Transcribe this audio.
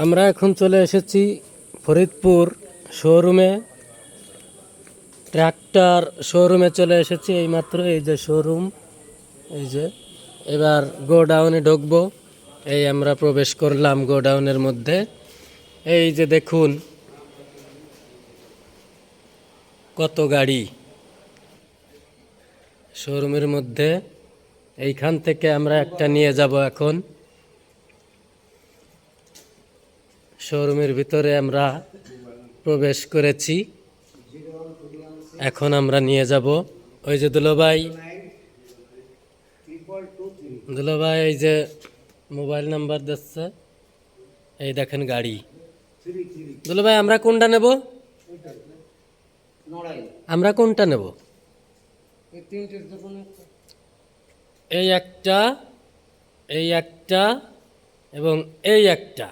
আমরা এখন চলে এসেছি ফরিদপুর শোরুমে, ট্র্যাক্টর শোরুমে চলে এসেছি এইমাত্র। এই যে শোরুম, এই যে এবার গোডাউনে ঢুকবো। এই আমরা প্রবেশ করলাম গোডাউনের মধ্যে। এই যে দেখুন কত গাড়ি শোরুমের মধ্যে। এইখান থেকে আমরা একটা নিয়ে যাব। এখন শোরুমের ভিতরে আমরা প্রবেশ করেছি, এখন আমরা নিয়ে যাব। ওই যে দুলোভাই, এই যে মোবাইল নাম্বার দিচ্ছে, এই দেখেন গাড়ি। দুলোভাই আমরা কোনটা নেব? আমরা কোনটা নেব? এই একটা, এই একটা এবং এই একটা।